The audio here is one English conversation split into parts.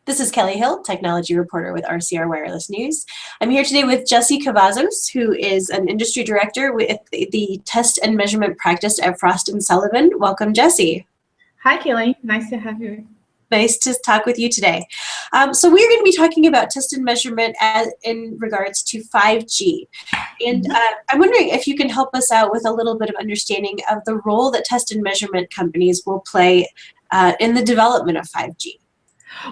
This is Kelly Hill, technology reporter with RCR Wireless News. I'm here today with Jessie Cavazos, who is an industry director with the test and measurement practice at Frost & Sullivan. Welcome, Jessie. Hi, Kelly. Nice to have you. Nice to talk with you today. So we're going to be talking about test and measurement in regards to 5G. And I'm wondering if you can help us out with a little bit of understanding of the role that test and measurement companies will play in the development of 5G.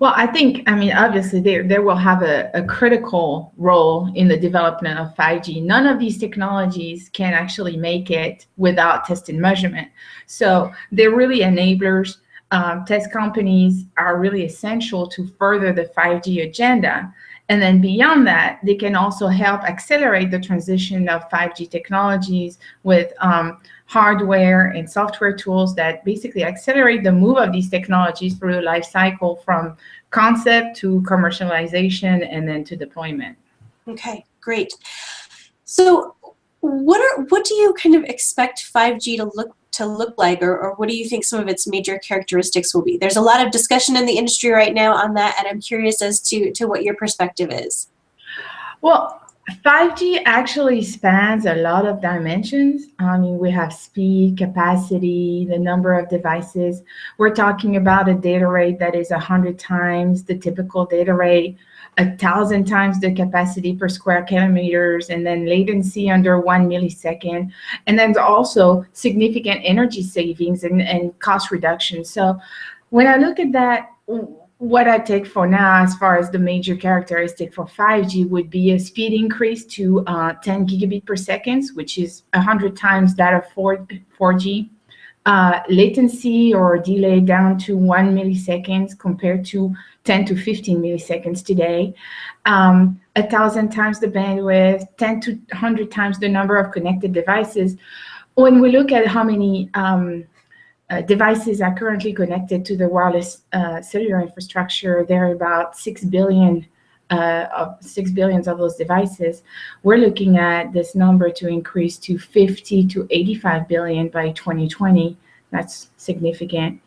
Well, obviously they will have a critical role in the development of 5G. None of these technologies can actually make it without test and measurement. So they're really enablers. Test companies are really essential to further the 5G agenda. And then beyond that, they can also help accelerate the transition of 5G technologies with hardware and software tools that basically accelerate the move of these technologies through the life cycle from concept to commercialization and then to deployment. Okay, great. So what do you kind of expect 5G to look like, or what do you think some of its major characteristics will be? There's a lot of discussion in the industry right now on that, and I'm curious as to what your perspective is. Well, 5G actually spans a lot of dimensions. We have speed, capacity, the number of devices. We're talking about a data rate that is 100 times the typical data rate, 1,000 times the capacity per square kilometers, and then latency under 1 millisecond. And then also significant energy savings and cost reduction. So when I look at that, what I take for now as far as the major characteristic for 5G would be a speed increase to 10 gigabit per second, which is 100 times that of 4G. Latency or delay down to 1 millisecond compared to 10 to 15 milliseconds today. 1,000 times the bandwidth, 10 to 100 times the number of connected devices. When we look at how many devices are currently connected to the wireless cellular infrastructure, there are about 6 billion of those devices. We're looking at this number to increase to 50 to 85 billion by 2020. That's significant.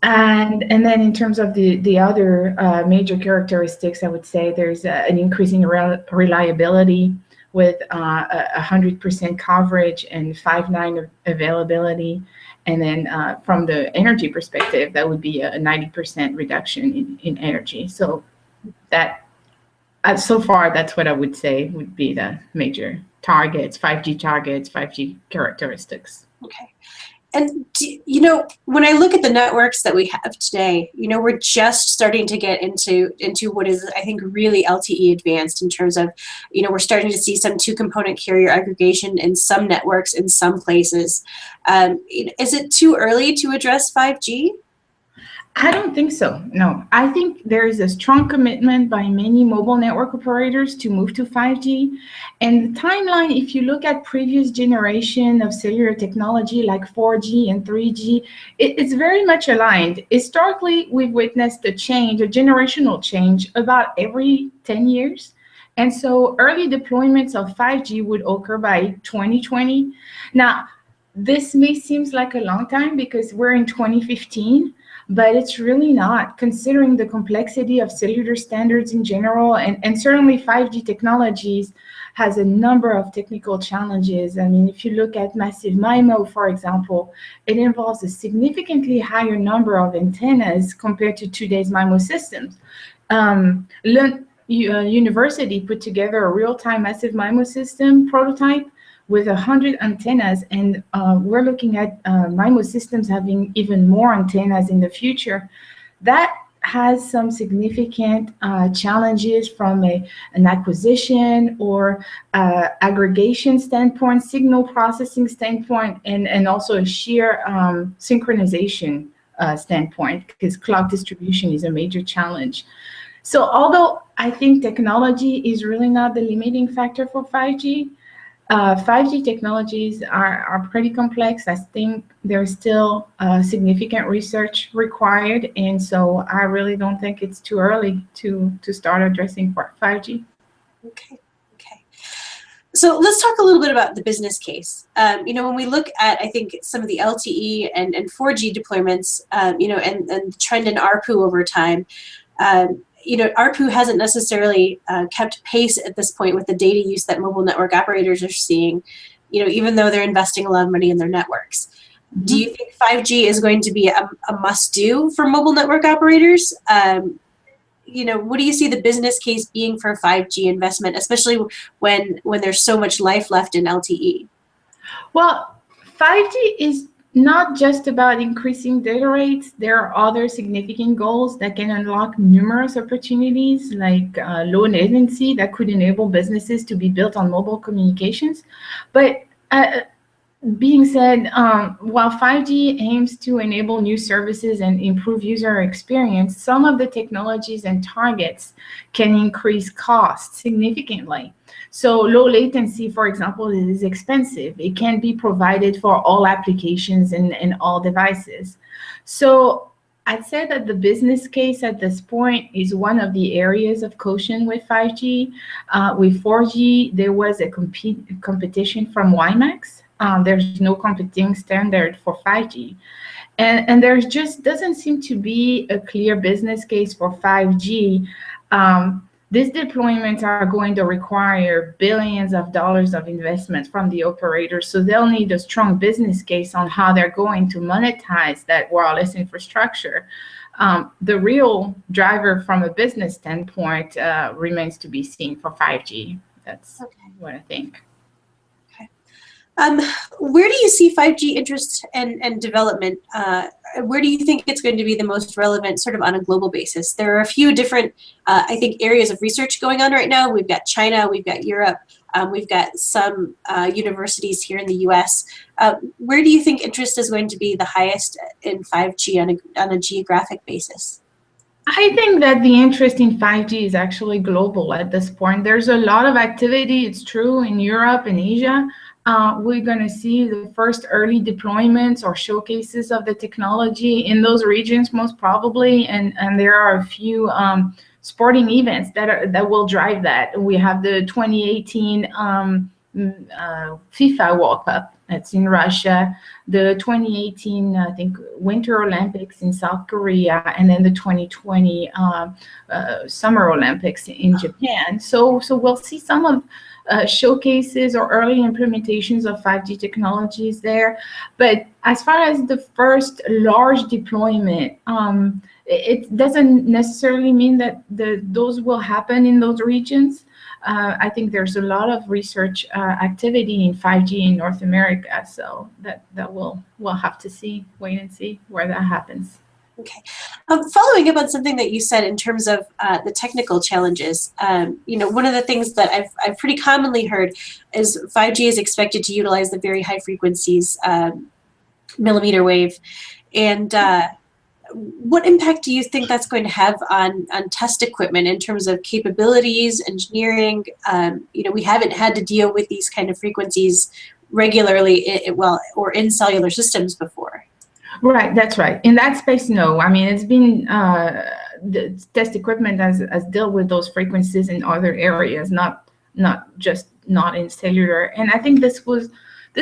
And then in terms of the other major characteristics, I would say there's an increasing reliability with 100% coverage and 5.9 availability. And then from the energy perspective, that would be a 90% reduction in energy. So that, so far, that's what I would say would be the major targets, 5G characteristics. Okay. And, when I look at the networks that we have today, we're just starting to get into what is, I think, really LTE advanced in terms of, we're starting to see some two-component carrier aggregation in some networks in some places. Is it too early to address 5G? I don't think so, no. I think there is a strong commitment by many mobile network operators to move to 5G. And the timeline, if you look at previous generation of cellular technology like 4G and 3G, it's very much aligned. Historically, we've witnessed a generational change about every 10 years. And so early deployments of 5G would occur by 2020. Now, this may seem like a long time because we're in 2015. But it's really not, considering the complexity of cellular standards in general, and certainly 5G technologies has a number of technical challenges. If you look at massive MIMO, for example, it involves a significantly higher number of antennas compared to today's MIMO systems. University put together a real-time massive MIMO system prototype with 100 antennas, and we're looking at MIMO systems having even more antennas in the future. That has some significant challenges from an acquisition or aggregation standpoint, signal processing standpoint, and also a sheer synchronization standpoint, because clock distribution is a major challenge. So although I think technology is really not the limiting factor for 5G, 5G technologies are pretty complex. I think there's still significant research required, and so I really don't think it's too early to start addressing 5G. Okay. So let's talk a little bit about the business case. When we look at, I think, some of the LTE and 4G deployments, and the trend in ARPU over time, ARPU hasn't necessarily kept pace at this point with the data use that mobile network operators are seeing, even though they're investing a lot of money in their networks. Do you think 5G is going to be a must-do for mobile network operators? What do you see the business case being for 5G investment, especially when there's so much life left in LTE? Well, 5G is not just about increasing data rates. There are other significant goals that can unlock numerous opportunities, like low latency that could enable businesses to be built on mobile communications. But being said, while 5G aims to enable new services and improve user experience, some of the technologies and targets can increase costs significantly. So low latency, for example, is expensive. It can't be provided for all applications and all devices. So I'd say that the business case at this point is one of the areas of caution with 5G. With 4G, there was a competition from WiMAX. There's no competing standard for 5G. And there just doesn't seem to be a clear business case for 5G. These deployments are going to require billions of dollars of investment from the operators, so they'll need a strong business case on how they're going to monetize that wireless infrastructure. The real driver from a business standpoint remains to be seen for 5G. That's what I think. Where do you see 5G interest and development? Where do you think it's going to be the most relevant sort of on a global basis? There are a few different, I think, areas of research going on right now. We've got China, we've got Europe, we've got some universities here in the US. Where do you think interest is going to be the highest in 5G on a geographic basis? I think that the interest in 5G is actually global at this point. There's a lot of activity, it's true, in Europe and Asia. We're going to see the first early deployments or showcases of the technology in those regions, most probably, and there are a few sporting events that will drive that. We have the 2018 FIFA World Cup. That's in Russia, the 2018, I think, Winter Olympics in South Korea, and then the 2020 Summer Olympics in Japan. So we'll see some of showcases or early implementations of 5G technologies there. But as far as the first large deployment, it doesn't necessarily mean that those will happen in those regions. I think there's a lot of research activity in 5G in North America, so that we'll have to wait and see where that happens. Okay. Following up on something that you said in terms of the technical challenges, one of the things that I've pretty commonly heard is 5G is expected to utilize the very high frequencies, millimeter wave, and what impact do you think that's going to have on test equipment in terms of capabilities, engineering? We haven't had to deal with these kind of frequencies regularly, or in cellular systems before. Right, that's right. In that space, no. I mean, it's been the test equipment has dealt with those frequencies in other areas, not in cellular. And I think this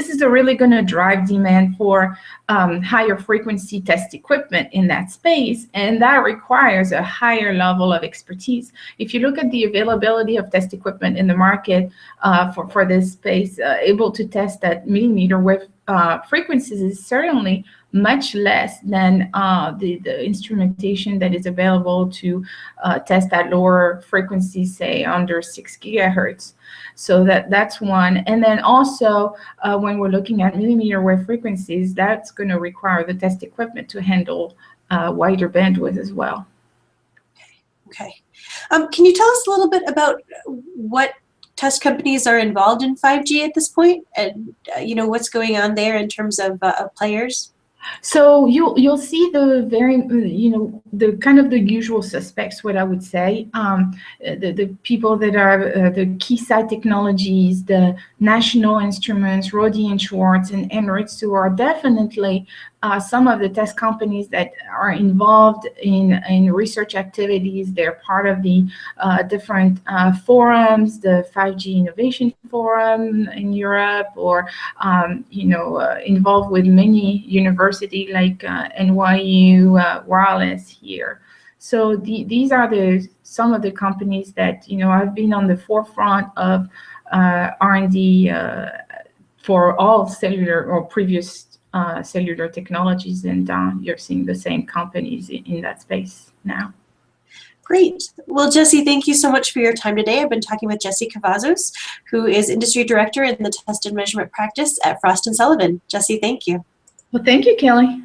is really going to drive demand for higher frequency test equipment in that space, and that requires a higher level of expertise. If you look at the availability of test equipment in the market for this space, able to test at millimeter wave frequencies is certainly much less than the instrumentation that is available to test at lower frequencies, say under 6 gigahertz. So that's one. And then also, when we're looking at millimeter wave frequencies, that's going to require the test equipment to handle wider bandwidth as well. Okay. Can you tell us a little bit about what test companies are involved in 5G at this point, and what's going on there in terms of players? So you'll see the the kind of the usual suspects, what I would say, the people that are the Keysight Technologies, the National Instruments, Rohde and Schwartz, and Enritsu are definitely some of the test companies that are involved in research activities. They're part of the different forums, the 5G Innovation Forum in Europe, or involved with many universities like NYU Wireless here So these are some of the companies that, you know, have been on the forefront of R&D for all cellular or previous cellular technologies, and you're seeing the same companies in that space now. Great. Well, Jessie, thank you so much for your time today. I've been talking with Jessie Cavazos, who is Industry Director in the Test and Measurement Practice at Frost & Sullivan. Jessie, thank you. Well, thank you, Kelly.